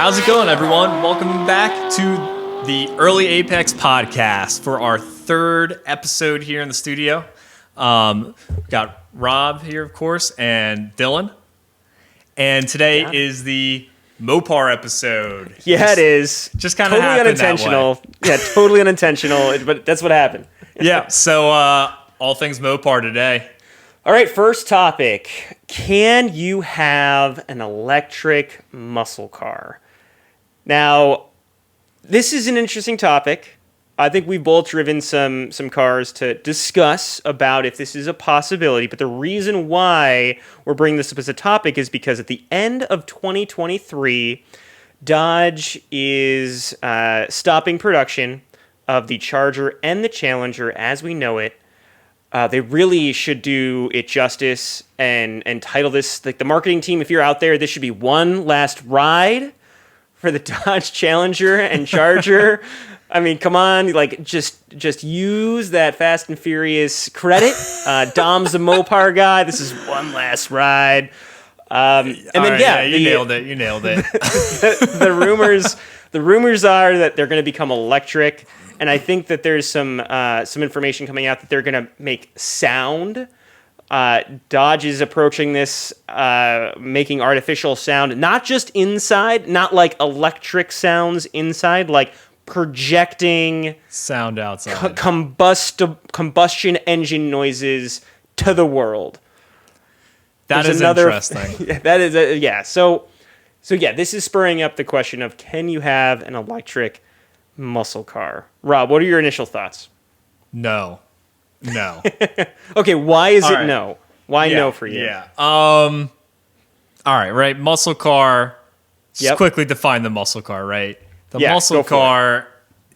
How's it going, everyone? Welcome back to the Early Apex podcast for our third episode here in the studio. We've got Rob here, of course, and Dylan. And today is the Mopar episode. Yeah, it is. Just kind of totally happened unintentional. that way. Yeah, totally unintentional, but that's what happened. Yeah, so all things Mopar today. All right, first topic. Can you have an electric muscle car? Now, this is an interesting topic. I think we've both driven some cars to discuss about if this is a possibility, but the reason why we're bringing this up as a topic is because at the end of 2023, Dodge is stopping production of the Charger and the Challenger as we know it. They really should do it justice and title this, like the marketing team, if you're out there, this should be one last ride for the Dodge Challenger and Charger. I mean, come on, like just use that Fast and Furious credit. Dom's a Mopar guy. This is one last ride. And then you nailed it. the rumors are that they're going to become electric, and I think that there's some information coming out that they're going to make sound. Dodge is approaching this, making artificial sound, not just inside, not like electric sounds inside, like projecting sound outside, combustion engine noises to the world. There's interesting. That is yeah. So yeah, this is spurring up the question of, can you have an electric muscle car? Rob, what are your initial thoughts? No. Okay, why is it right. no? Why no for you? Yeah. All right. Muscle car. Just quickly define the muscle car, right? The muscle car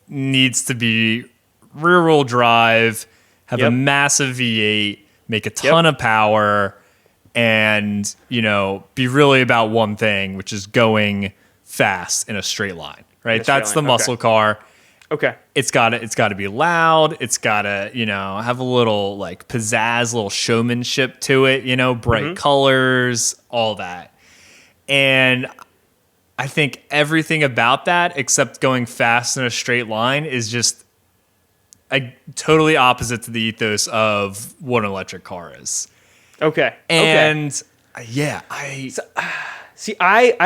needs to be rear-wheel drive, have a massive V8, make a ton of power, and, be really about one thing, which is going fast in a straight line, right? That's the muscle car. Okay. It's got to be loud. It's got to, have a little like pizzazz, little showmanship to it, bright colors, all that. And I think everything about that, except going fast in a straight line, is just totally opposite to the ethos of what an electric car is. Okay. And I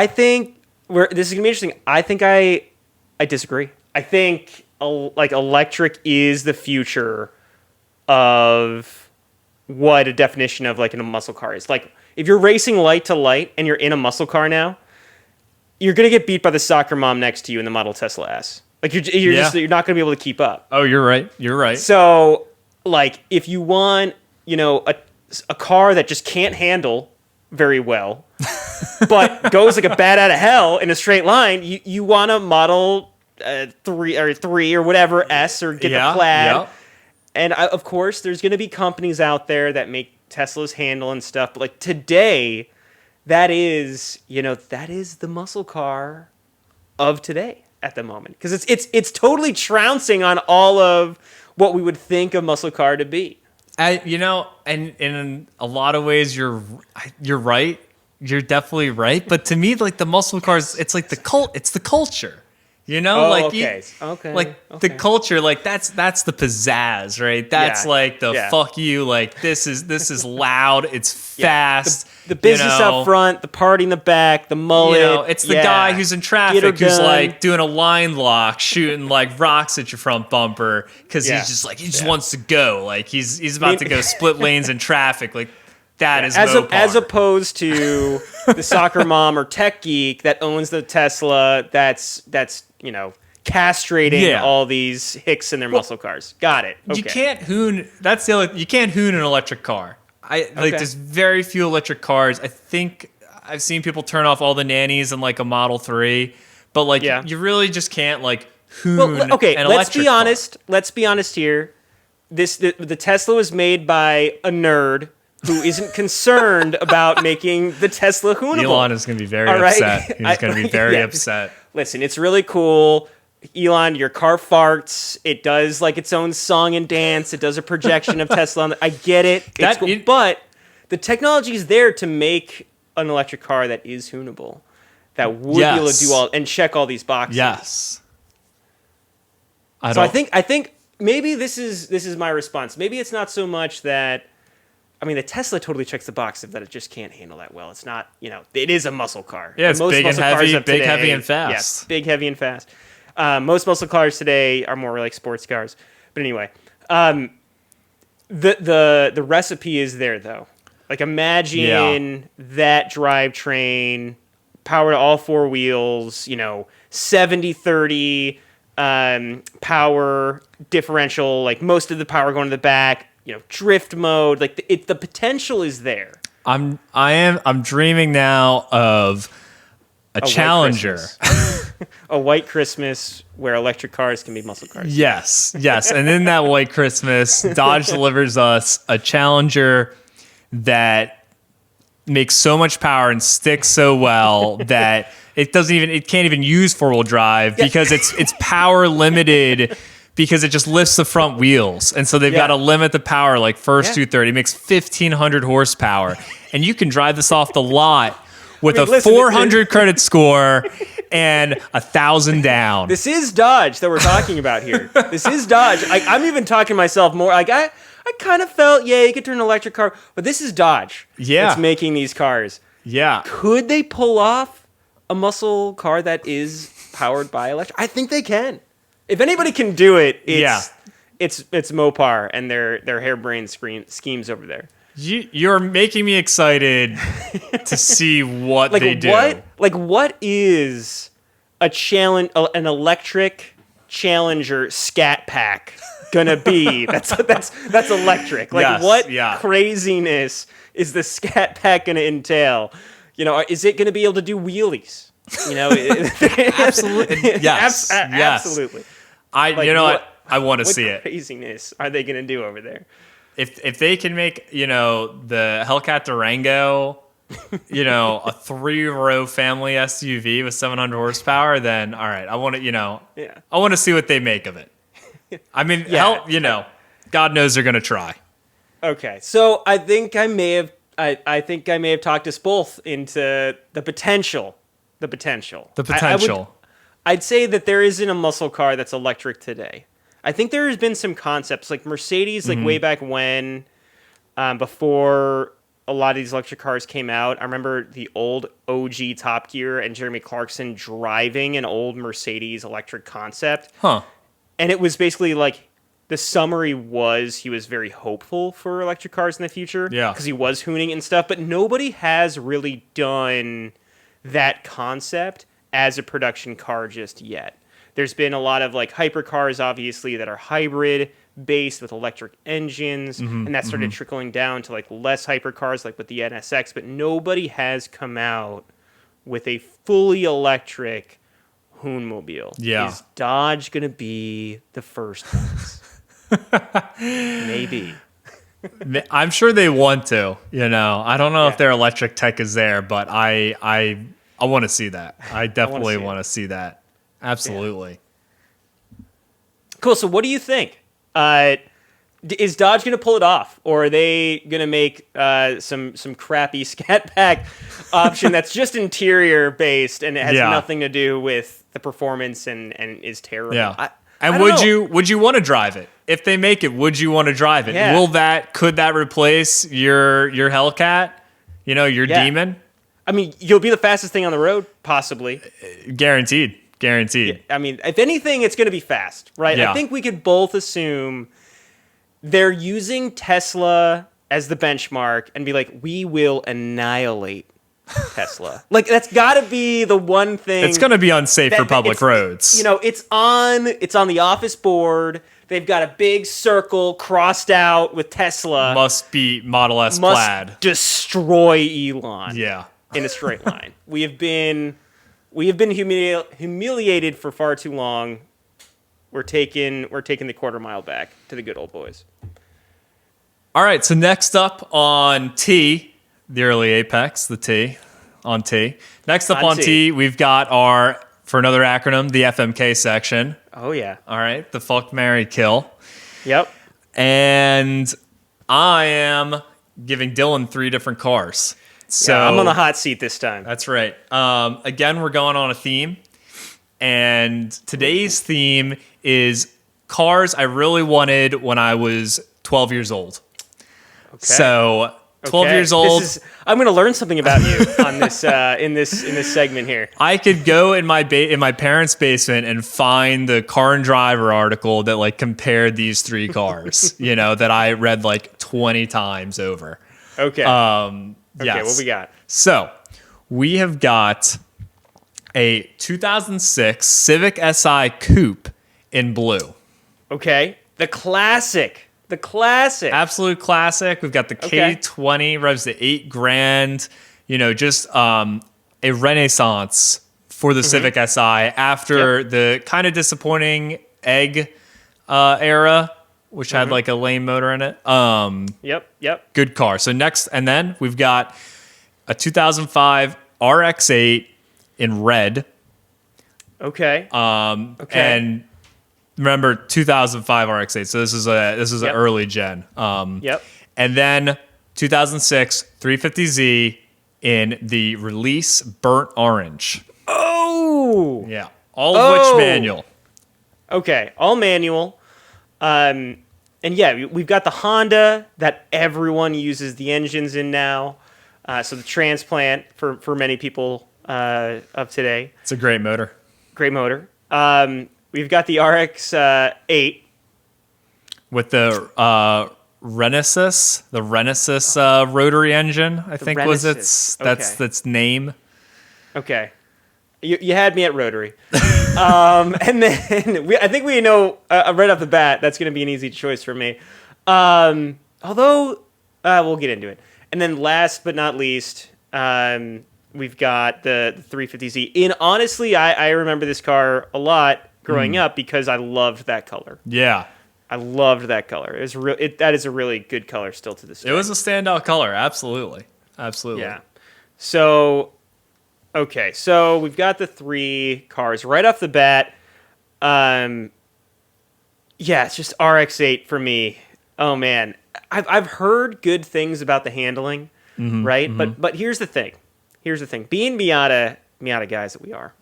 think this is gonna be interesting. I think I disagree. I think electric is the future of what a definition of like in a muscle car is. Like if you're racing light to light and you're in a muscle car now, you're gonna get beat by the soccer mom next to you in the Model Tesla S. Like you're not gonna be able to keep up. Oh, you're right. So like if you want a car that just can't handle very well, but goes like a bat out of hell in a straight line, you want a Model 3 or whatever S, or get the Plaid. Yep. And of course, there's going to be companies out there that make Tesla's handle and stuff. But like today, that is the muscle car of today at the moment, because it's totally trouncing on all of what we would think a muscle car to be. And in a lot of ways, you're right. You're definitely right. But to me, like the muscle cars, it's like it's the culture. The culture, like that's the pizzazz, right? That's like the fuck you, like this is loud, it's fast. The business up front, the party in the back, the mullet. It's the guy who's in traffic who's like doing a line lock, shooting like rocks at your front bumper because he just wants to go, like he's about to go split lanes in traffic, like. That is as opposed to the soccer mom or tech geek that owns the Tesla that's castrating all these hicks in their muscle cars. Got it. Okay. You can't hoon. That's the other. You can't hoon an electric car. There's very few electric cars. I think I've seen people turn off all the nannies in like a Model 3, but you really just can't like hoon an electric car. Let's be honest here. The Tesla was made by a nerd who isn't concerned about making the Tesla hoonable. Elon is going to be very upset. He's going to be very upset. Listen, it's really cool. Elon, your car farts. It does like its own song and dance. It does a projection of Tesla. I get it. It's cool. But the technology is there to make an electric car that is hoonable. that would be able to do all and check all these boxes. Yes. I think maybe this is my response. Maybe it's not so much that. I mean, the Tesla totally checks the box of that it just can't handle that well. It's not, it is a muscle car. Yeah, it's big and heavy, heavy and fast. Yes, big, heavy, and fast. Most muscle cars today are more like sports cars. But anyway, the recipe is there though. Like imagine that drivetrain, power to all four wheels, 70-30 power differential, like most of the power going to the back. Drift mode, like the potential is there. I'm dreaming now of a Challenger. A white Christmas where electric cars can be muscle cars. Yes. And in that white Christmas, Dodge delivers us a Challenger that makes so much power and sticks so well that it can't even use four-wheel drive because it's power limited. Because it just lifts the front wheels. And so they've got to limit the power like first 230. It makes 1,500 horsepower. And you can drive this off the lot with a 400 credit score and 1,000 down. This is Dodge that we're talking about here. This is Dodge. I'm even talking to myself more. Like I kind of felt, you could turn an electric car. But this is Dodge that's making these cars. Yeah. Could they pull off a muscle car that is powered by electric? I think they can. If anybody can do it, it's Mopar and their harebrained schemes over there. You're making me excited to see what they do. What is an electric Challenger Scat Pack gonna be? That's electric. Craziness is the Scat Pack gonna entail? Is it gonna be able to do wheelies? Absolutely. Yes. Absolutely. I want to see it. What craziness are they going to do over there? If they can make, the Hellcat Durango, a 3-row family SUV with 700 horsepower, then all right, I want to, I want to see what they make of it. I mean, God knows they're going to try. Okay. So I think I may have talked us both into the potential. I'd say that there isn't a muscle car that's electric today. I think there has been some concepts like Mercedes, like way back when, before a lot of these electric cars came out. I remember the old OG Top Gear and Jeremy Clarkson driving an old Mercedes electric concept. Huh. And it was basically like the summary was he was very hopeful for electric cars in the future. Yeah. Because he was hooning and stuff. But nobody has really done that concept as a production car just yet. There's been a lot of like hypercars, obviously, that are hybrid based with electric engines, and that started trickling down to like less hypercars, like with the NSX. But nobody has come out with a fully electric Hoonmobile. Yeah, is Dodge gonna be the first ones? Maybe. I'm sure they want to. I don't know if their electric tech is there, but I want to see that. I definitely want to see that. Absolutely. Yeah. Cool. So what do you think? Is Dodge going to pull it off? Or are they going to make some crappy Scat Pack option that's just interior based and it has nothing to do with the performance and is terrible? Yeah. Would you want to drive it? If they make it, would you want to drive it? Yeah. Could that replace your Hellcat? Your Demon? I mean, you'll be the fastest thing on the road, possibly. Guaranteed. Yeah, I mean, if anything, it's going to be fast, right? Yeah. I think we could both assume they're using Tesla as the benchmark and be like, we will annihilate Tesla. Like, that's got to be the one thing. It's going to be unsafe for public roads. It's on the office board. They've got a big circle crossed out with Tesla. Must be Model S plaid. Destroy Elon. Yeah. In a straight line. We have been humiliated for far too long. We're taking the quarter mile back to the good old boys. All right, so next up on T, the early apex, the T on T. Next up on T, we've got for another acronym, the FMK section. Oh yeah. All right, the fuck, marry, kill. Yep. And I am giving Dylan 3 different cars. So yeah, I'm on the hot seat this time. That's right. Again, we're going on a theme. And today's theme is cars I really wanted when I was 12 years old. Okay. So 12 years old. I'm going to learn something about you on this in this segment here. I could go in my parents' basement and find the Car and Driver article that like compared these three cars, that I read like 20 times over. Okay. Yes. Okay, what we got? So, we have got a 2006 Civic SI Coupe in blue. Okay. The classic. Absolute classic. We've got the K20, revs to $8,000. Just a renaissance for the Civic Si after the kind of disappointing Egg era, which had like a lame motor in it. Yep. Good car. So next, and then we've got a 2005 RX8 in red. Okay. And remember 2005 RX8. So this is an early gen. Yep. And then 2006 350Z in the release burnt orange. Oh. Yeah. All of which manual. Okay. All manual. And yeah, we've got the Honda that everyone uses the engines in now. So the transplant for many people of today. It's a great motor. Great motor. We've got the RX8 with the Renesis rotary engine. I think was its name. Okay. You had me at rotary. And then I think we know right off the bat that's going to be an easy choice for me. Although we'll get into it. And then last but not least, we've got the 350Z. And honestly, I remember this car a lot growing up because I loved that color. Yeah. I loved that color. It was that is a really good color still to this day. It was a standout color. Absolutely. Yeah. So, okay. So we've got the three cars right off the bat. Yeah, it's just RX-8 for me. Oh man, I've heard good things about the handling, right? But here's the thing. Being Miata guys that we are,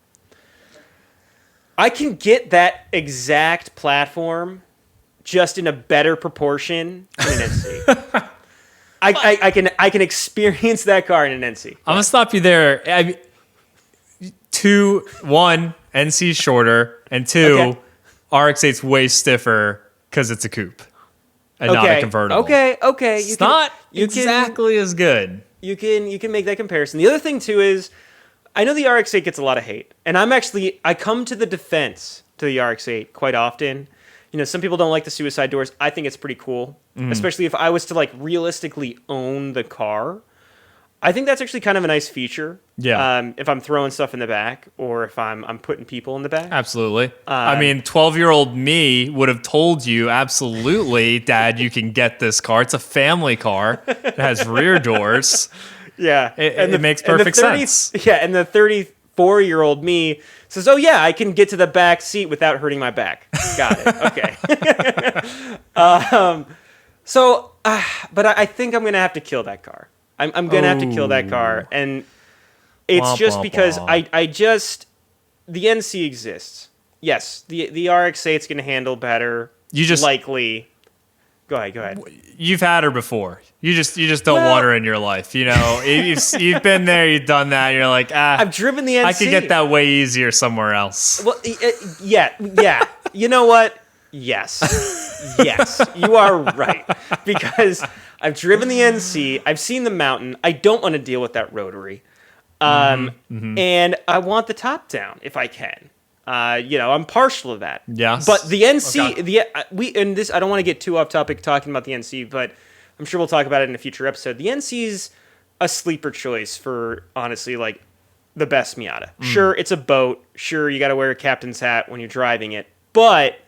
I can get that exact platform just in a better proportion in an NC. I can experience that car in an NC. I'm gonna stop you there. One, NC shorter, and two, RX-8's way stiffer because it's a coupe and not a convertible. Okay. It's not exactly as good. You can make that comparison. The other thing too is, I know the RX-8 gets a lot of hate, and I come to the defense to the RX-8 quite often. Some people don't like the suicide doors. I think it's pretty cool, especially if I was to like realistically own the car. I think that's actually kind of a nice feature. Yeah. If I'm throwing stuff in the back or if I'm putting people in the back. Absolutely. 12-year-old me would have told you, absolutely, Dad, you can get this car. It's a family car. It has rear doors. Yeah. It makes perfect sense. Yeah, and the 34-year-old me says, oh, yeah, I can get to the back seat without hurting my back. Got it. Okay. But I think I'm going to have to kill that car. I'm going to have to kill that car. And it's because the NC exists. Yes, the RX-8 is going to handle better. Likely. Go ahead. You've had her before. You just don't want her in your life. You've been there, you've done that. You're like, I've driven the NC. I could get that way easier somewhere else. Well, yeah. You know what? Yes, you are right. Because I've driven the NC. I've seen the Mountain. I don't want to deal with that rotary. And I want the top down if I can. I'm partial to that. Yes. But the NC, I don't want to get too off topic talking about the NC, but I'm sure we'll talk about it in a future episode. The NC's a sleeper choice for, honestly, like, the best Miata. Sure, it's a boat. Sure, you got to wear a captain's hat when you're driving it. But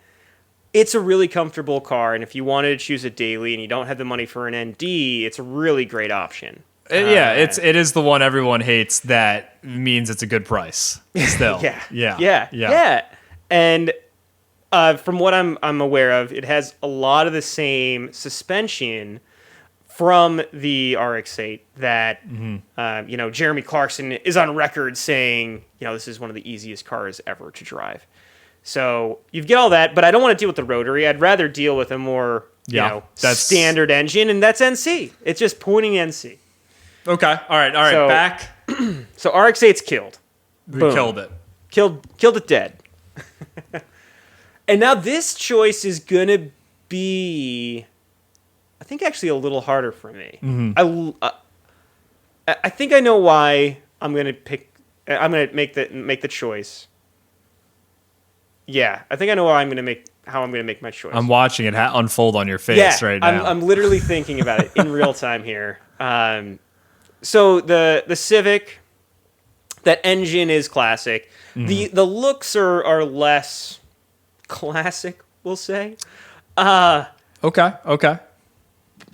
it's a really comfortable car, and if you wanted to choose it daily and you don't have the money for an ND, it's a really great option. It is the one everyone hates. That means it's a good price. Still, yeah. And from what I'm aware of, it has a lot of the same suspension from the RX8 that, Jeremy Clarkson is on record saying, this is one of the easiest cars ever to drive. So you get all that, but I don't want to deal with the rotary. I'd rather deal with a more, standard engine, and that's NC. It's just pointing NC. Okay. All right. So, back. So RX8's killed. We killed it. Killed it dead. And now this choice is going to be, I think, actually a little harder for me. Mm-hmm. I think I know why I'm going to pick. I'm going to make the choice. Yeah, I think I know how I'm going to make my choice. I'm watching it unfold on your face right now. I'm literally thinking about it in real time here. So the Civic, that engine is classic. Mm-hmm. The looks are less classic, we'll say. Okay.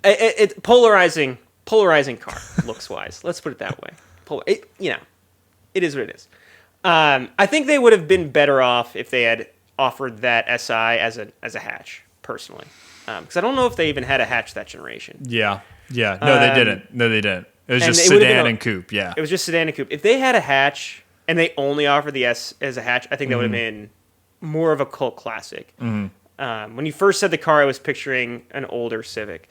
It's polarizing car looks wise. Let's put it that way. It is what it is. I think they would have been better off if they had offered that SI as a hatch, personally, because I don't know if they even had a hatch that generation. Yeah. No, they didn't. It was just sedan and coupe. Yeah, it was just sedan and coupe. If they had a hatch and they only offered the S as a hatch, I think that would have been more of a cult classic. Mm-hmm. When you first said the car, I was picturing an older Civic.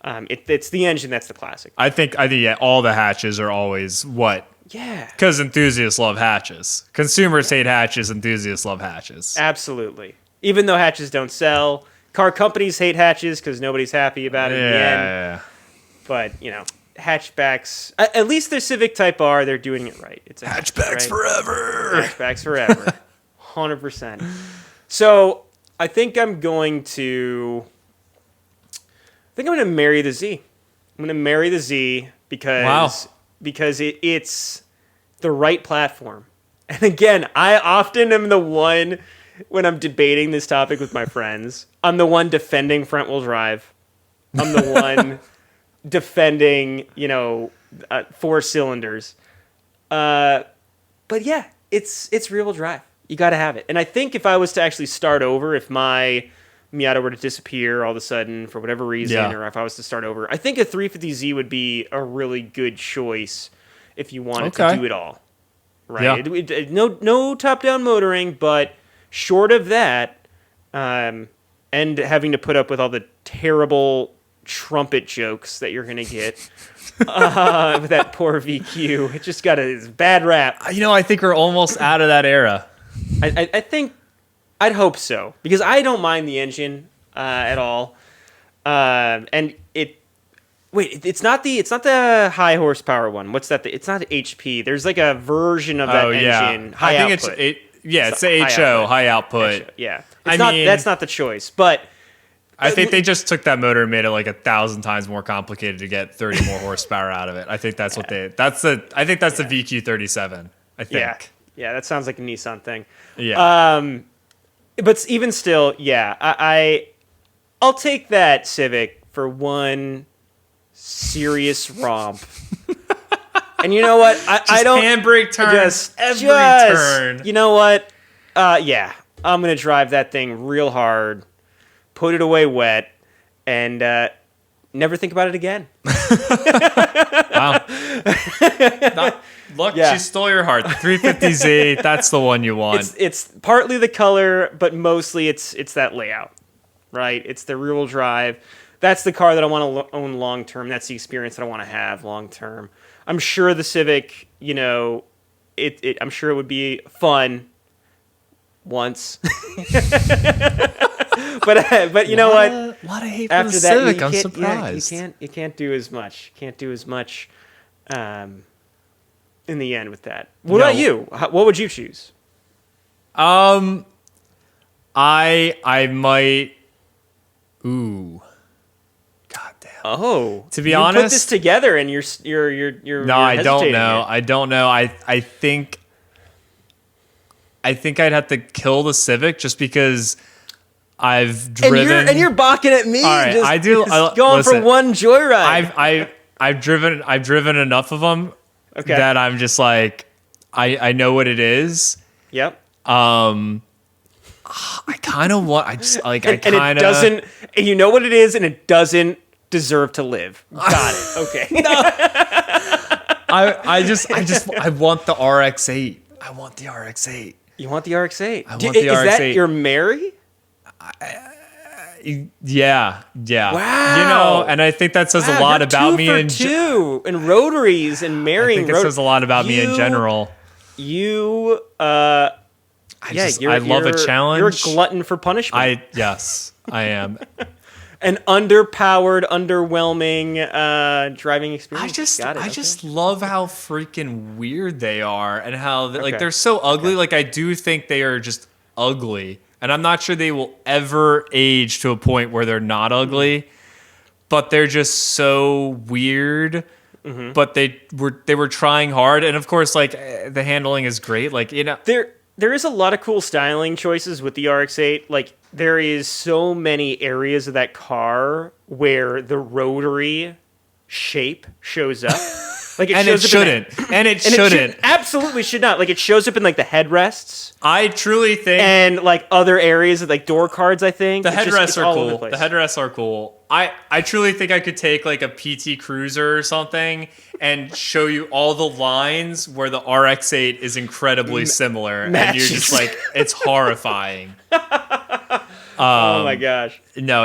It's the engine that's the classic. I think all the hatches are always what. Yeah. Because enthusiasts love hatches. Consumers hate hatches. Enthusiasts love hatches. Absolutely. Even though hatches don't sell, car companies hate hatches because nobody's happy about it in the end. Yeah. But, hatchbacks, at least they're Civic Type R, they're doing it right. It's a hatchbacks forever. Hatchbacks forever. 100%. So I think I'm going to marry the Z. I'm going to marry the Z because it's the right platform. And again, I often am the one, when I'm debating this topic with my friends, I'm the one defending front-wheel drive. I'm the one defending, 4 cylinders. But yeah, it's rear-wheel drive. You got to have it. And I think if I was to actually start over, if my Miata were to disappear all of a sudden for whatever reason, or if I was to start over, I think a 350Z would be a really good choice if you wanted to do it all. Right? Yeah. No top-down motoring, but short of that, and having to put up with all the terrible trumpet jokes that you're going to get with that poor VQ. It just got a bad rap. I think we're almost out of that era. I think I'd hope so, because I don't mind the engine at all. And it's not the high horsepower one. What's that? It's not HP. There's like a version of that engine. High output. It's the HO, high output. Yeah. That's not the choice, but I think they just took that motor and made it like 1,000 times more complicated to get 30 more horsepower out of it. I think that's the VQ37. I think. Yeah, that sounds like a Nissan thing. Yeah. But even still, I'll take that Civic for one serious romp. And you know what? I don't handbrake turns every turn. You know what? I'm gonna drive that thing real hard, put it away wet, and never think about it again. Wow. Look, she stole your heart. The 350Z, that's the one you want. It's partly the color, but mostly it's that layout, right? It's the rear-wheel drive. That's the car that I want to own long-term. That's the experience that I want to have long-term. I'm sure the Civic, I'm sure it would be fun once. But you know what? A lot of hate for the Civic. I'm surprised. You can't do as much. In the end with that. What about you? What would you choose? I might. Ooh. God damn. Oh. To be honest, put this together and you're No, I don't know. I don't know. I think I'd have to kill the Civic just because I've driven. And you're balking at me. All right, I do. Going for one joyride. I've driven enough of them. Okay. That I'm just like, I know what it is. Yep. I kind of want. I just like. And it doesn't. And you know what it is, and it doesn't deserve to live. Got it. Okay. I want the RX8. I want the RX8. You want the RX-8? I want the RX-8. Is that your Mary? Yeah. Wow. And I think that says a lot about me. And rotaries and marrying. I think it says a lot about me in general. I love a challenge. You're a glutton for punishment. Yes, I am. An underpowered, underwhelming driving experience. I just love how freaking weird they are, and how they're so ugly. Okay. Like, I do think they are just ugly, and I'm not sure they will ever age to a point where they're not ugly, but they're just so weird. Mm-hmm. But they were trying hard, and of course, like, the handling is great. Like, there is a lot of cool styling choices with the RX-8. Like, there is so many areas of that car where the rotary shape shows up. Like, it shouldn't. It absolutely should not. Like, it shows up in, like, the headrests. I truly think, and like other areas of, like, door cards. I think the headrests are cool. The headrests are cool. I truly think I could take, like, a PT Cruiser or something and show you all the lines where the RX-8 is incredibly similar, matches. And you're just like, it's horrifying. Oh my gosh! No,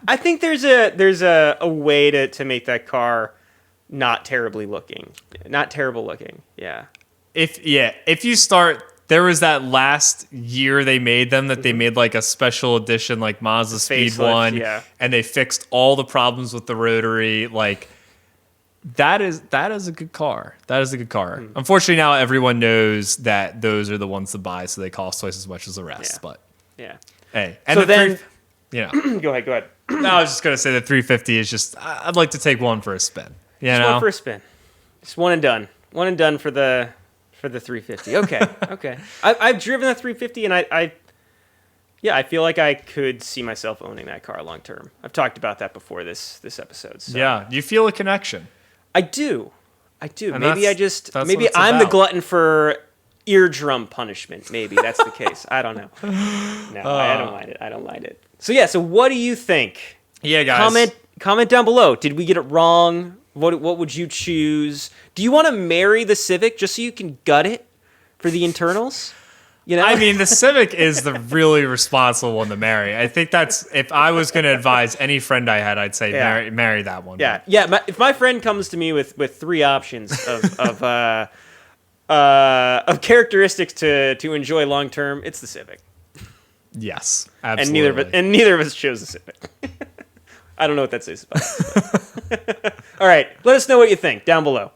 I think there's a way to make that car not terrible looking. Yeah. If you start. There was that last year they made them that they made, like, a special edition, like Mazda Speed 1, and they fixed all the problems with the rotary. Like, that is a good car. That is a good car. Unfortunately, now everyone knows that those are the ones to buy, so they cost twice as much as the rest. Yeah. But hey, and so then, go ahead. No, I was just gonna say the 350 is just. I'd like to take one for a spin. One for a spin. Just one and done. One and done for the 350. Okay. I've driven the 350, and I feel like I could see myself owning that car long term. I've talked about that before this episode. So. Yeah, you feel a connection. I do. And maybe I'm the glutton for eardrum punishment. Maybe that's the case. I don't know. No, I don't mind it. So what do you think? Yeah, guys. Comment down below. Did we get it wrong? What would you choose? Do you want to marry the Civic just so you can gut it for the internals? I mean, the Civic is the really responsible one to marry. I think that's, if I was going to advise any friend I had, I'd say marry that one. Yeah. If my friend comes to me with three options of characteristics to enjoy long term, it's the Civic. Yes, absolutely. And neither of us chose the Civic. I don't know what that says about. All right, let us know what you think down below.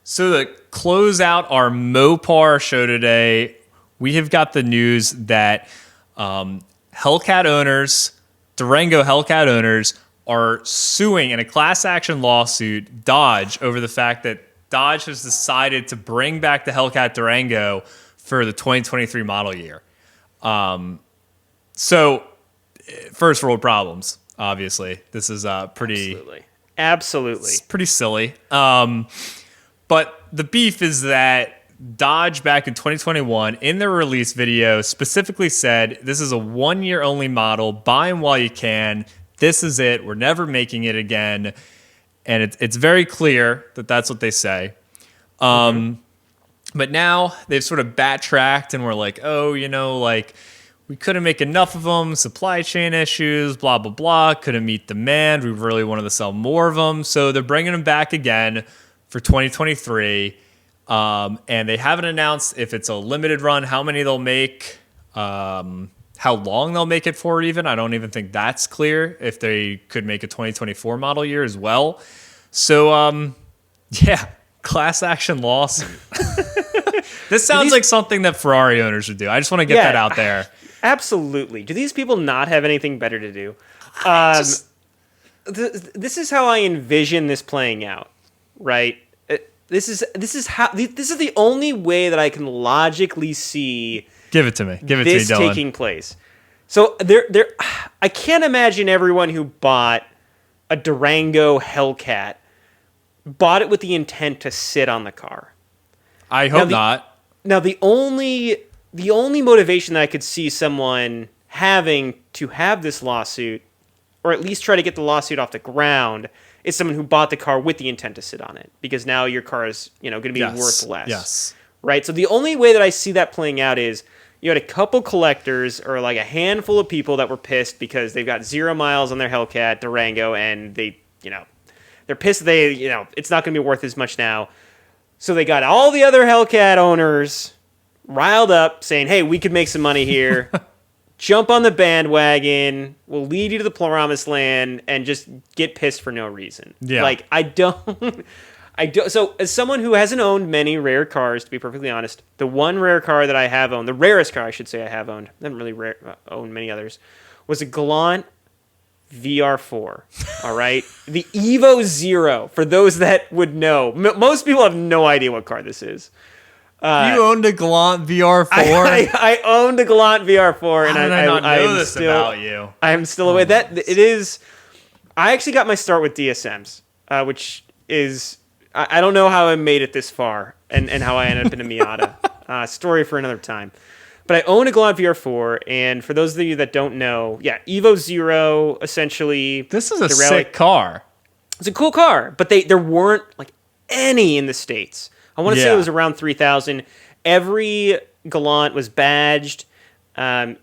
So to close out our Mopar show today, we have got the news that Hellcat owners, Durango Hellcat owners, are suing in a class action lawsuit Dodge over the fact that Dodge has decided to bring back the Hellcat Durango for the 2023 model year. So, first world problems. Obviously, this is absolutely it's pretty silly. But the beef is that Dodge back in 2021 in their release video specifically said this is a 1 year only model. Buy them while you can. This is it. We're never making it again. And it's very clear that that's what they say. But now they've sort of backtracked and we're like, we couldn't make enough of them, supply chain issues, blah, blah, blah, couldn't meet demand. We really wanted to sell more of them. So they're bringing them back again for 2023. And they haven't announced if it's a limited run, how many they'll make, how long they'll make it for even. I don't even think that's clear if they could make a 2024 model year as well. So, class action lawsuit. This sounds like something that Ferrari owners would do. I just want to get that out there. Absolutely. Do these people not have anything better to do? This is how I envision this playing out, right? This is the only way that I can logically see. Give it to me. This taking place. So I can't imagine everyone who bought a Durango Hellcat bought it with the intent to sit on the car. I hope not. Now the only motivation that I could see someone having to have this lawsuit or at least try to get the lawsuit off the ground, is someone who bought the car with the intent to sit on it, because now your car is, going to be worth less. Yes. Right? So the only way that I see that playing out is you had a couple collectors or like a handful of people that were pissed because they've got 0 miles on their Hellcat Durango, and they, they're pissed it's not going to be worth as much now. So they got all the other Hellcat owners riled up saying, hey, we could make some money here. Jump on the bandwagon. We'll lead you to the promised land, and just get pissed for no reason. Yeah. Like, I don't. So, as someone who hasn't owned many rare cars, to be perfectly honest, the one rare car that I have owned, the rarest car I should say I have owned, I haven't really owned many others, was a Galant VR4. All right, the Evo Zero. For those that would know, most people have no idea what car this is. You owned a Galant VR4? I owned a Galant VR4, and How did I not know this about you? I'm still away. That it is. I actually got my start with DSMs, which is I don't know how I made it this far, and how I ended up in a Miata. Story for another time. But I own a Galant VR4, and for those of you that don't know, Evo Zero essentially. This is a sick car. It's a cool car, but there weren't like any in the States. I want to say it was around 3,000. Every Galant was badged. At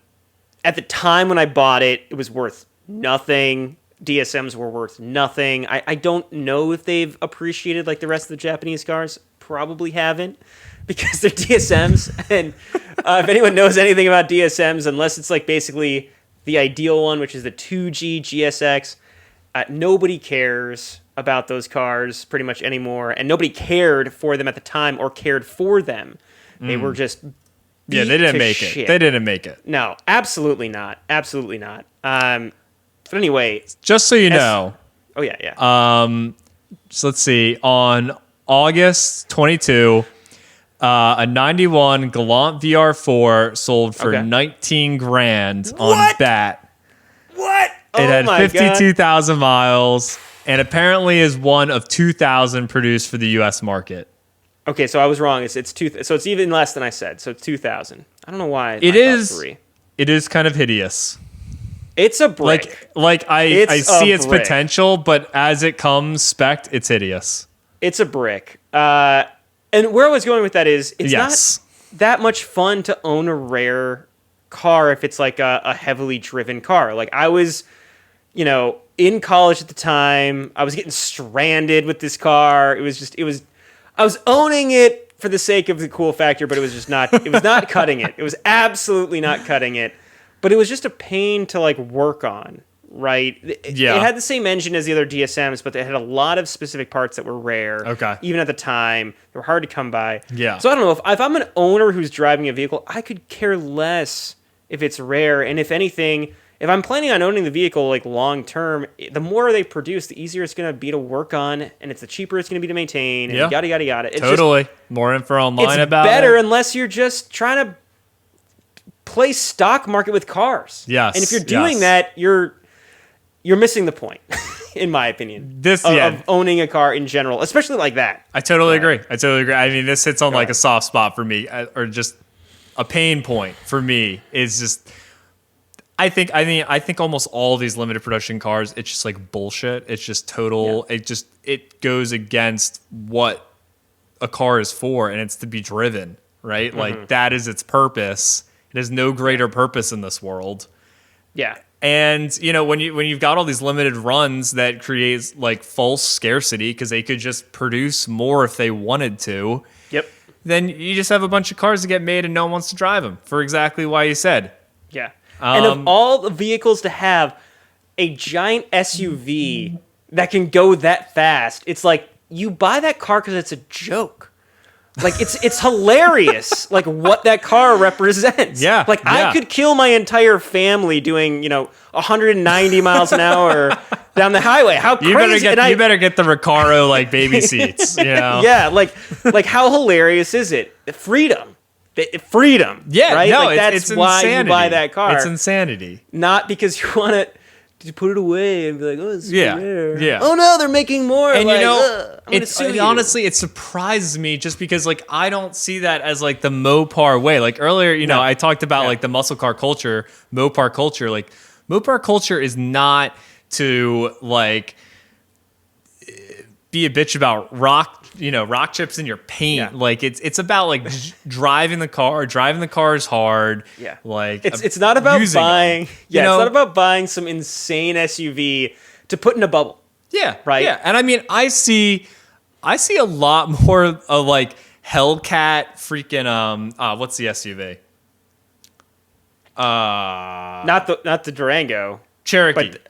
the time when I bought it, it was worth nothing. DSMs were worth nothing. I don't know if they've appreciated like the rest of the Japanese cars. Probably haven't, because they're DSMs. And if anyone knows anything about DSMs, unless it's like basically the ideal one, which is the 2G GSX, nobody cares about those cars pretty much anymore, and nobody cared for them at the time or cared for them. They were just they didn't make it. They didn't make it. No, absolutely not. Absolutely not. But anyway, just so you know. Oh yeah. So let's see. On August 22, a 91 Galant VR4 sold for 19 grand on BAT. What? It had 52,000 miles. And apparently is one of 2,000 produced for the U.S. market. Okay, so I was wrong. So it's even less than I said. So 2,000. I don't know why. It is 3. It is kind of hideous. It's a brick. I see its potential, but as it comes spec'd, it's hideous. It's a brick. And where I was going with that is, it's not that much fun to own a rare car if it's like a heavily driven car. Like I was, in college at the time, I was getting stranded with this car. I was owning it for the sake of the cool factor, but it was just not, it was not cutting it. It was absolutely not cutting it, but it was just a pain to like work on, right? It had the same engine as the other DSMs, but they had a lot of specific parts that were rare. Okay. Even at the time, they were hard to come by. Yeah. So I don't know, if I'm an owner who's driving a vehicle, I could care less if it's rare. And if anything, if I'm planning on owning the vehicle like long term, the more they produce, the easier it's going to be to work on, and it's the cheaper it's going to be to maintain, and yada yada yada. It's totally. More info online about it. It's better unless you're just trying to play stock market with cars. Yes. And if you're doing that, you're missing the point, in my opinion. Of owning a car in general, especially like that. I totally agree. I mean, this hits on like a soft spot for me, or just a pain point for me. Is just. I think almost all of these limited production cars, it's just like bullshit. It's just total. Yeah. It goes against what a car is for, and it's to be driven, right? Mm-hmm. Like that is its purpose. It has no greater purpose in this world. Yeah. And when you've got all these limited runs that creates like false scarcity because they could just produce more if they wanted to. Yep. Then you just have a bunch of cars that get made and no one wants to drive them for exactly why you said. Yeah. And of all the vehicles to have a giant SUV that can go that fast, it's like you buy that car because it's a joke. Like it's hilarious, like what that car represents. Yeah. Like I could kill my entire family doing 190 miles an hour down the highway. How crazy! You better get the Recaro like baby seats. Yeah. Like how hilarious is it? Freedom. Yeah, right? No, like that's why insanity. you buy that car. It's insanity. Not because you want to put it away and be like, oh, it's rare. Yeah. Oh no, they're making more. And like, honestly, it surprises me just because like I don't see that as like the Mopar way. Like earlier, I talked about like the muscle car culture, Mopar culture. Like Mopar culture is not to like be a bitch about rock chips in your paint. Yeah. Like it's about like driving the car. Driving the car is hard. Yeah. Like it's not about buying. Them. Yeah, it's not about buying some insane SUV to put in a bubble. Yeah. Right. Yeah. And I mean, I see a lot more of like Hellcat freaking what's the SUV? Not the Durango. Cherokee. But,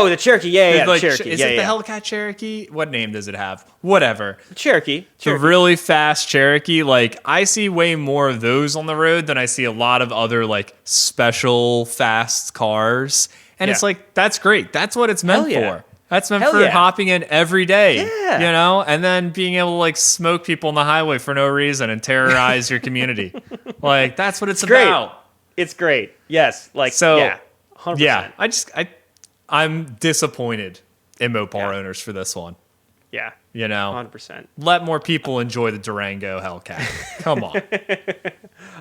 the Cherokee. Yeah, like, Cherokee. Is it the Hellcat Cherokee? What name does it have? Whatever. Cherokee. The really fast Cherokee. Like, I see way more of those on the road than I see a lot of other, like, special fast cars. And it's like, that's great. That's what it's meant for. That's meant for hopping in every day. Yeah. You know? And then being able to, like, smoke people on the highway for no reason and terrorize your community. Like, that's what it's about. It's great. Yes. Like, so, yeah. 100%. Yeah. I'm disappointed in Mopar owners for this one. Yeah. You know? 100%. Let more people enjoy the Durango Hellcat. Come on.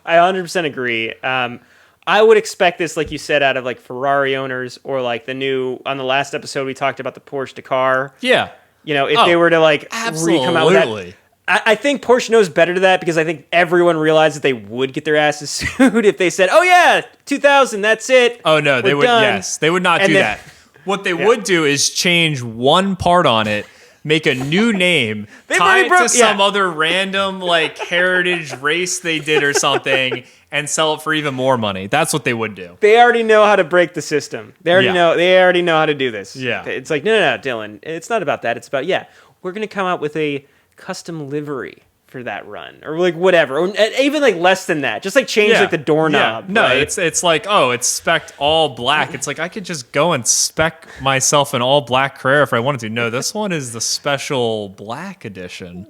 I 100% agree. I would expect this, like you said, out of like Ferrari owners or like on the last episode we talked about the Porsche Dakar. Yeah. You know, if they were to like come out with that. I think Porsche knows better to that because I think everyone realized that they would get their asses sued if they said, "Oh yeah, 2000, that's it." Oh no, they would. Done. Yes, they would not do that. What they would do is change one part on it, make a new name, tie it to some other random like heritage race they did or something, and sell it for even more money. That's what they would do. They already know how to break the system. They already know. They already know how to do this. Yeah. It's like no, Dylan. It's not about that. It's about we're gonna come out with a custom livery for that run or like whatever, or even like less than that, just like change like the doorknob. No, right? it's like, oh, it's spec'd all black. It's like I could just go and spec myself an all black Carrera if I wanted to. No, this one is the special black edition.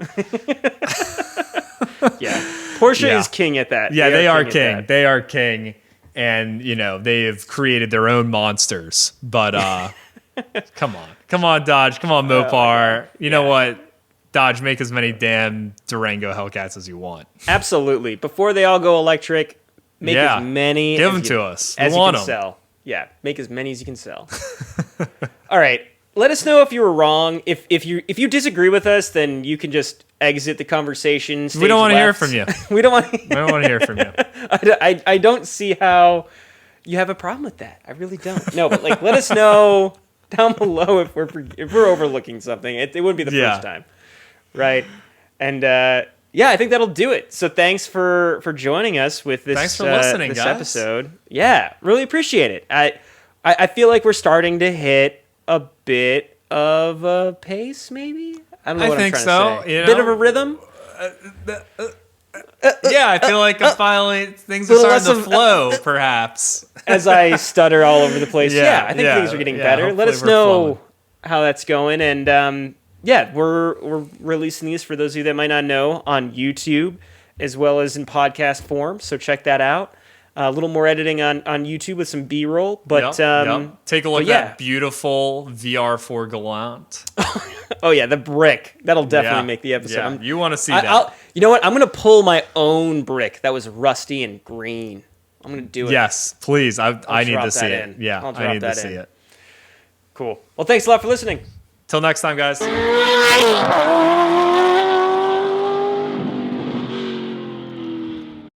Porsche is king at that. Yeah, they are king. They are king, and they have created their own monsters. But come on, Dodge, come on, Mopar. You know what? Dodge, make as many damn Durango Hellcats as you want. Absolutely. Before they all go electric, make as many. Give them to us. As you can sell. Yeah, make as many as you can sell. All right. Let us know if you were wrong. If you disagree with us, then you can just exit the conversation. We don't want to hear from you. We don't want to hear from you. I don't see how you have a problem with that. I really don't. No, but like let us know down below if we're overlooking something. It wouldn't be the first time. Right. And I think that'll do it. So thanks for joining us with this. Thanks for listening, this guys. Episode. Yeah, really appreciate it. I feel like we're starting to hit a bit of a pace, maybe. I don't know what I'm trying to say. A bit of a rhythm. I feel like things are starting to flow, perhaps. As I stutter all over the place. I think things are getting better. Let us know how that's going, and we're releasing these for those of you that might not know on YouTube as well as in podcast form. So check that out. A little more editing on YouTube with some B-roll, but take a look at that beautiful VR4 Galant. Oh yeah, the brick that'll definitely make the episode. Yeah. You want to see that? You know what? I'm gonna pull my own brick that was rusty and green. I'm gonna do it. Yes, please. I need to see it. In. Yeah, I need to see it. Cool. Well, thanks a lot for listening. Till next time, guys.